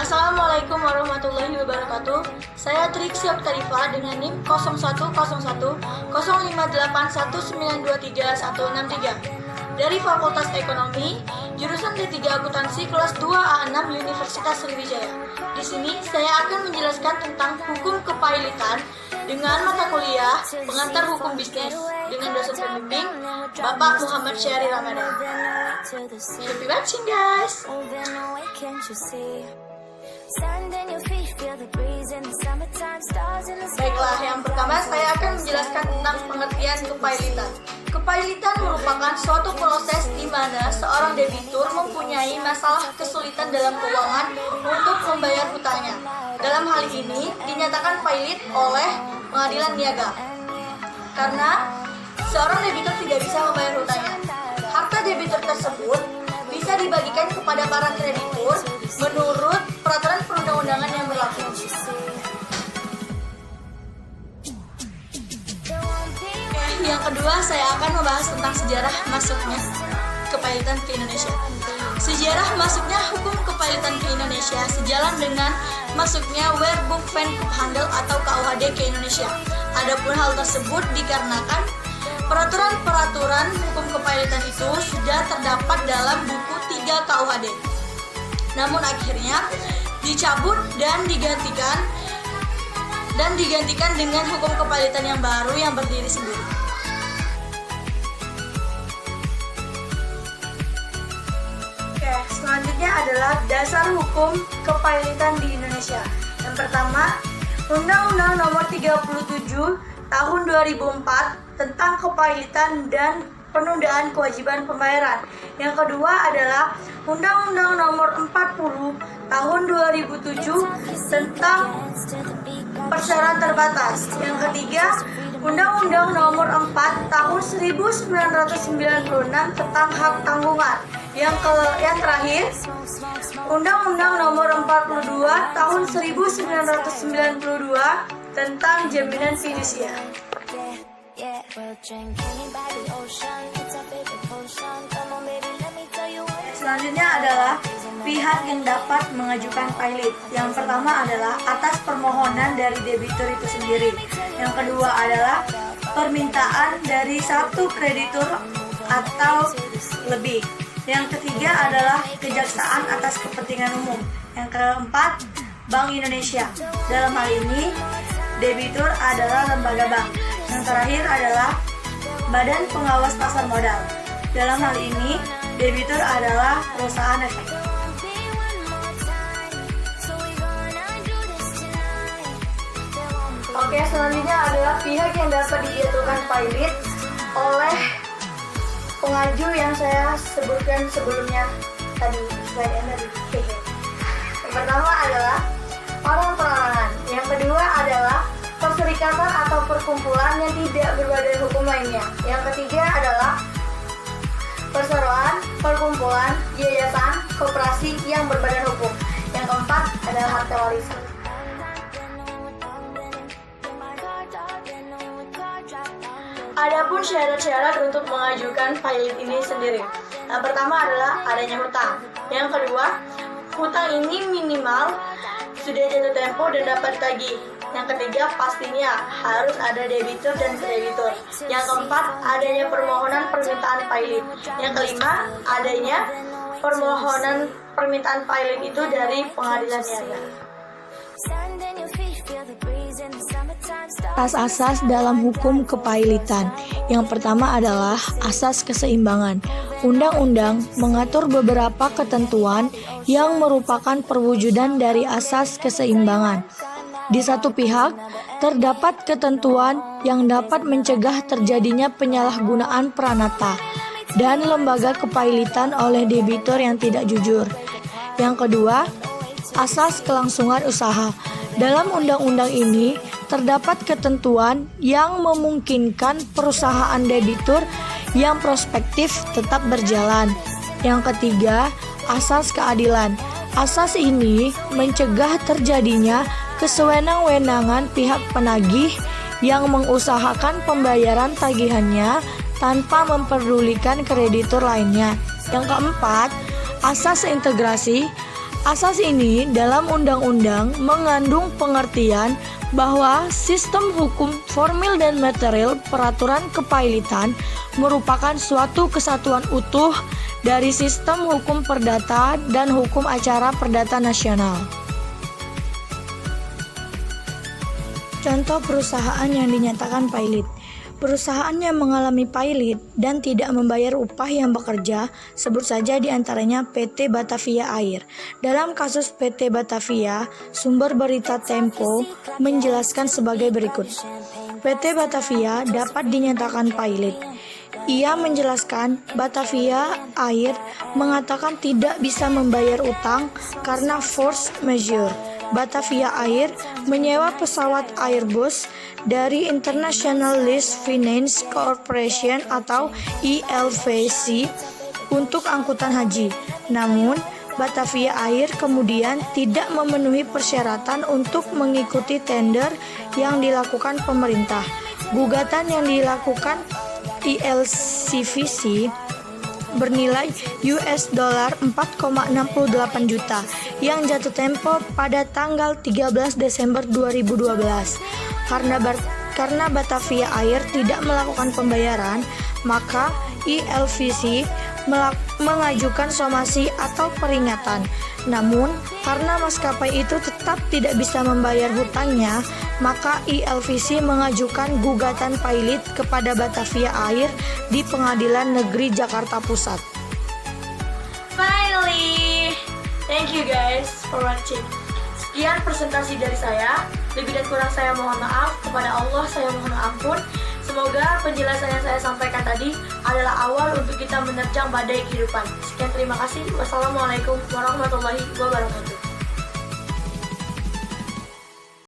Assalamualaikum warahmatullahi wabarakatuh. Saya Triksi Oktarifah dengan NIM 01010581923163 dari Fakultas Ekonomi, jurusan D3 Akuntansi kelas 2A6 Universitas Sriwijaya. Di sini saya akan menjelaskan tentang hukum kepailitan dengan mata kuliah pengantar hukum bisnis dengan dosen pembimbing Bapak Muhammad Syahri Ramadan. Happy watching, guys. Baiklah, yang pertama saya akan menjelaskan tentang pengertian kepailitan. Kepailitan merupakan suatu proses di mana seorang debitur mempunyai masalah kesulitan dalam keuangan untuk membayar hutangnya. Dalam hal ini dinyatakan pailit oleh pengadilan niaga karena seorang debitur tidak bisa membayar hutangnya. Harta debitur tersebut bisa dibagikan kepada para kreditur menurut peraturan perundang-undangan yang berlaku. Yang kedua, saya akan membahas tentang sejarah masuknya kepailitan ke Indonesia. Sejarah masuknya hukum kepailitan ke Indonesia sejalan dengan masuknya Weerboek van Koophandel atau KUHD ke Indonesia. Adapun hal tersebut dikarenakan peraturan-peraturan hukum kepailitan itu sudah terdapat dalam buku 3 KUHD. Namun akhirnya dicabut dan digantikan dengan hukum kepailitan yang baru yang berdiri sendiri. Selanjutnya adalah dasar hukum kepailitan di Indonesia. Yang pertama, Undang-Undang Nomor 37 Tahun 2004 tentang kepailitan dan penundaan kewajiban pembayaran. Yang kedua adalah Undang-Undang Nomor 40 Tahun 2007 tentang persyarat terbatas. Yang ketiga, Undang-Undang Nomor 4 Tahun 1996 tentang hak tanggungan. Yang terakhir, Undang-Undang Nomor 42 Tahun 1992 tentang jaminan fidusia. Selanjutnya adalah pihak yang dapat mengajukan pailit. Yang pertama adalah atas permohonan dari debitur itu sendiri. Yang kedua adalah permintaan dari satu kreditur atau lebih. Yang ketiga adalah kejaksaan atas kepentingan umum. Yang keempat, Bank Indonesia. Dalam hal ini, debitur adalah lembaga bank. Yang terakhir adalah Badan Pengawas Pasar Modal. Dalam hal ini, debitur adalah perusahaan efek. Oke, selanjutnya adalah pihak yang dapat dijatuhkan pailit oleh pengaju yang saya sebutkan sebelumnya tadi, slide yang tadi. Yang pertama adalah orang perorangan. Yang kedua adalah perserikatan atau perkumpulan yang tidak berbadan hukum lainnya. Yang ketiga adalah perseroan, perkumpulan, yayasan, koperasi yang berbadan hukum. Yang keempat adalah harta warisan. Adapun syarat-syarat untuk mengajukan pailit ini sendiri. Yang pertama adalah adanya hutang. Yang kedua, hutang ini minimal sudah jatuh tempo dan dapat ditagih. Yang ketiga, pastinya harus ada debitur dan kreditur. Yang keempat, adanya permohonan permintaan pailit. Yang kelima, adanya permohonan permintaan pailit itu dari pengadilan niaga. Asas-asas dalam hukum kepailitan. Yang pertama adalah asas keseimbangan. Undang-undang mengatur beberapa ketentuan yang merupakan perwujudan dari asas keseimbangan. Di satu pihak, terdapat ketentuan yang dapat mencegah terjadinya penyalahgunaan pranata dan lembaga kepailitan oleh debitur yang tidak jujur. Yang kedua, asas kelangsungan usaha. Dalam undang-undang ini, terdapat ketentuan yang memungkinkan perusahaan debitur yang prospektif tetap berjalan. Yang ketiga, asas keadilan. Asas ini mencegah terjadinya kesewenang-wenangan pihak penagih yang mengusahakan pembayaran tagihannya tanpa memperdulikan kreditur lainnya. Yang keempat, asas integrasi. Asas ini dalam undang-undang mengandung pengertian bahwa sistem hukum formil dan material peraturan kepailitan merupakan suatu kesatuan utuh dari sistem hukum perdata dan hukum acara perdata nasional. Contoh perusahaan yang dinyatakan pailit. Perusahaan yang mengalami pailit dan tidak membayar upah yang bekerja, sebut saja diantaranya PT Batavia Air. Dalam kasus PT Batavia, sumber berita Tempo menjelaskan sebagai berikut. PT Batavia dapat dinyatakan pailit. Ia menjelaskan Batavia Air mengatakan tidak bisa membayar utang karena force majeure. Batavia Air menyewa pesawat Airbus dari International Lease Finance Corporation atau ILVC untuk angkutan haji. Namun, Batavia Air kemudian tidak memenuhi persyaratan untuk mengikuti tender yang dilakukan pemerintah. Gugatan yang dilakukan ILVC bernilai US dollar 4,68 juta yang jatuh tempo pada tanggal 13 Desember 2012. Karena Batavia Air tidak melakukan pembayaran, maka ILVC mengajukan somasi atau peringatan. Namun, karena maskapai itu tetap tidak bisa membayar hutangnya, maka ILVC mengajukan gugatan pailit kepada Batavia Air di Pengadilan Negeri Jakarta Pusat. Finally, thank you guys for watching. Sekian presentasi dari saya. Lebih dan kurang saya mohon maaf. Kepada Allah saya mohon ampun. Semoga penjelasan yang saya sampaikan tadi adalah awal untuk kita menerjang badai kehidupan. Sekian, terima kasih. Wassalamualaikum warahmatullahi wabarakatuh.